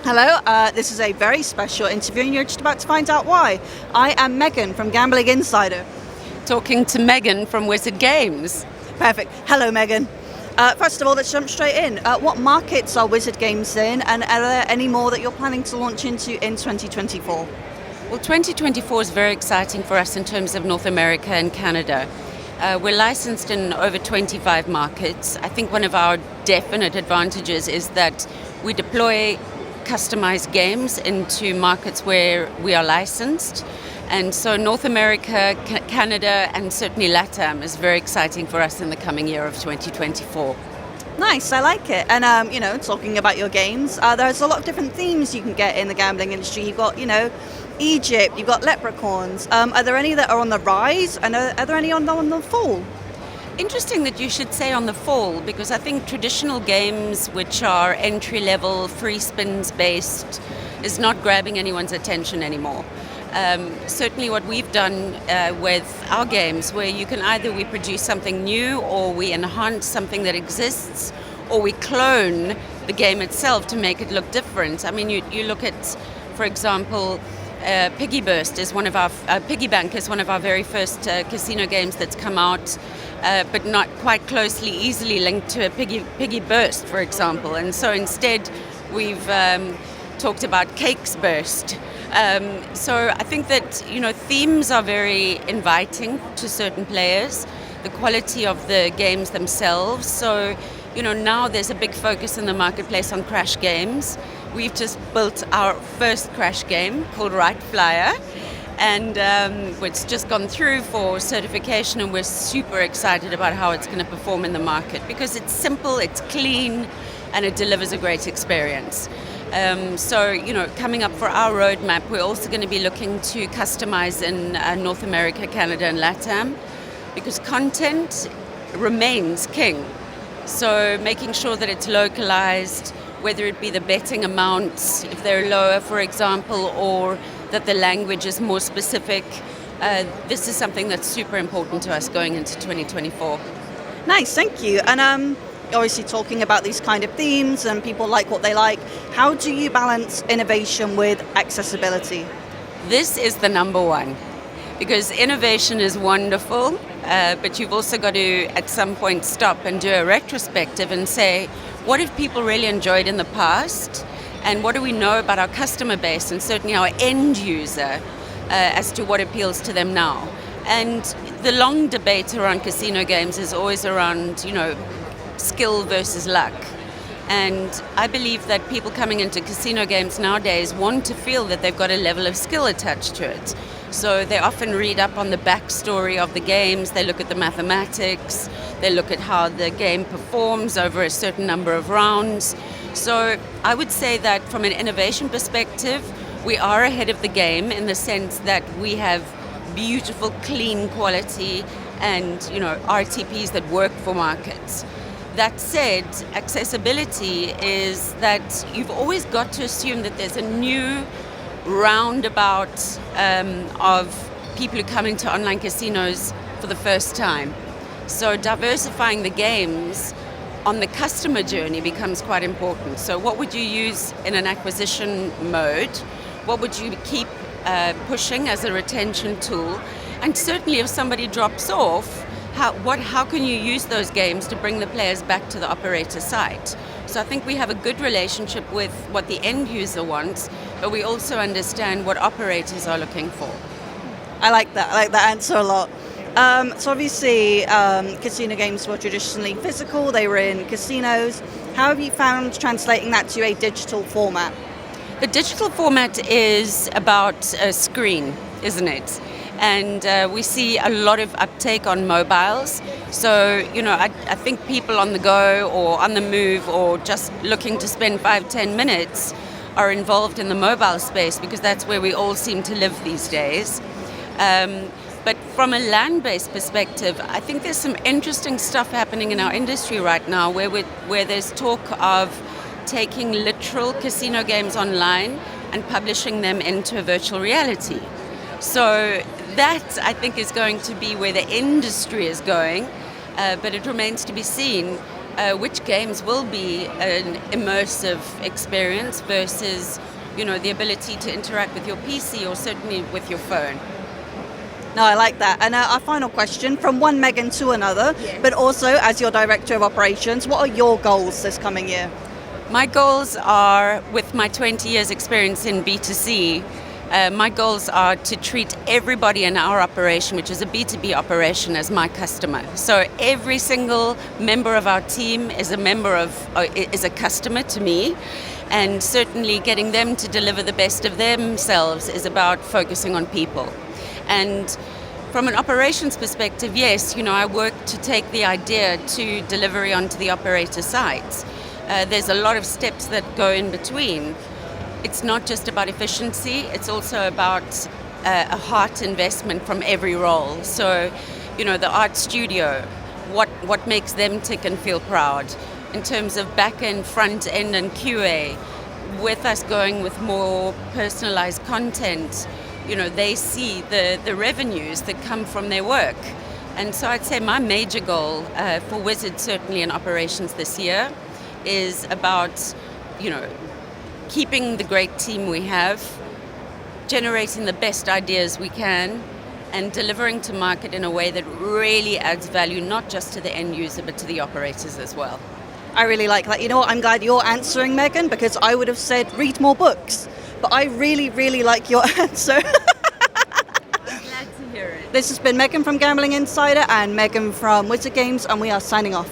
Hello, this is a very special interview and you're just about to find out why. I am Megan from Gambling Insider. Talking to Megan from Wizard Games. Perfect. Hello, Megan. First of all, let's jump straight in. What markets are Wizard Games in, and are there any more that you're planning to launch into in 2024? Well, 2024 is very exciting for us in terms of North America and Canada. We're licensed in over 25 markets. I think one of our definite advantages is that we deploy customized games into markets where we are licensed. And so North America, Canada, and certainly LATAM is very exciting for us in the coming year of 2024. Nice, I like it. And, talking about your games, there's a lot of different themes you can get in the gambling industry. You've got, Egypt, you've got leprechauns. Are there any that are on the rise, and are there any on the fall? Interesting that you should say on the fall, because I think traditional games which are entry-level, free spins based, is not grabbing anyone's attention anymore. Certainly what we've done with our games, where you can either we produce something new or we enhance something that exists, or we clone the game itself to make it look different. I mean, you look at, for example, Piggy Bank is one of our very first casino games that's come out, but not quite closely easily linked to a Piggy Burst, for example. And so instead we've talked about Cakes Burst. So I think that, themes are very inviting to certain players, the quality of the games themselves. So, now there's a big focus in the marketplace on crash games. We've just built our first crash game called Right Flyer, and it's just gone through for certification, and we're super excited about how it's going to perform in the market because it's simple, it's clean, and it delivers a great experience. Coming up for our roadmap, we're also going to be looking to customize in North America, Canada, and LATAM, because content remains king. So making sure that it's localized, whether it be the betting amounts, if they're lower, for example, or that the language is more specific, this is something that's super important to us going into 2024. Nice, thank you. And obviously talking about these kind of themes and people like what they like, how do you balance innovation with accessibility? This is the number one, because innovation is wonderful, but you've also got to at some point stop and do a retrospective and say, what have people really enjoyed in the past, and what do we know about our customer base and certainly our end user as to what appeals to them now. And the long debate around casino games is always around, skill versus luck. And I believe that people coming into casino games nowadays want to feel that they've got a level of skill attached to it. So they often read up on the backstory of the games, they look at the mathematics, they look at how the game performs over a certain number of rounds. So I would say that from an innovation perspective, we are ahead of the game in the sense that we have beautiful, clean quality and, RTPs that work for markets. That said, accessibility is that you've always got to assume that there's a new roundabout of people who come into online casinos for the first time. So diversifying the games on the customer journey becomes quite important. So what would you use in an acquisition mode? What would you keep pushing as a retention tool? And certainly if somebody drops off, how can you use those games to bring the players back to the operator site? So I think we have a good relationship with what the end user wants, but we also understand what operators are looking for. I like that answer a lot. So obviously casino games were traditionally physical, they were in casinos. How have you found translating that to a digital format? The digital format is about a screen, isn't it? And we see a lot of uptake on mobiles. So, I think people on the go or on the move or just looking to spend 5-10 minutes are involved in the mobile space because that's where we all seem to live these days. But from a land-based perspective, I think there's some interesting stuff happening in our industry right now where there's talk of taking literal casino games online and publishing them into a virtual reality. So that, I think, is going to be where the industry is going. but it remains to be seen which games will be an immersive experience versus, the ability to interact with your PC or certainly with your phone. No, I like that. And our final question, from one Megan to another, but also as your Director of Operations, what are your goals this coming year? My goals are, with my 20 years experience in B2C, my goals are to treat everybody in our operation, which is a B2B operation, as my customer. So every single member of our team is a customer to me, and certainly getting them to deliver the best of themselves is about focusing on people. And from an operations perspective, yes, I work to take the idea to delivery onto the operator sites. There's a lot of steps that go in between. It's not just about efficiency, it's also about a heart investment from every role. So, the art studio, what makes them tick and feel proud in terms of back end, front end, and QA. With us going with more personalized content, they see the revenues that come from their work. And so I'd say my major goal for Wizard, certainly in operations this year, is about, keeping the great team we have, generating the best ideas we can, and delivering to market in a way that really adds value, not just to the end user, but to the operators as well. I really like that. You know what? I'm glad you're answering, Megan, because I would have said read more books. But I really, really like your answer. I'm glad to hear it. This has been Megan from Gambling Insider and Megan from Wizard Games, and we are signing off.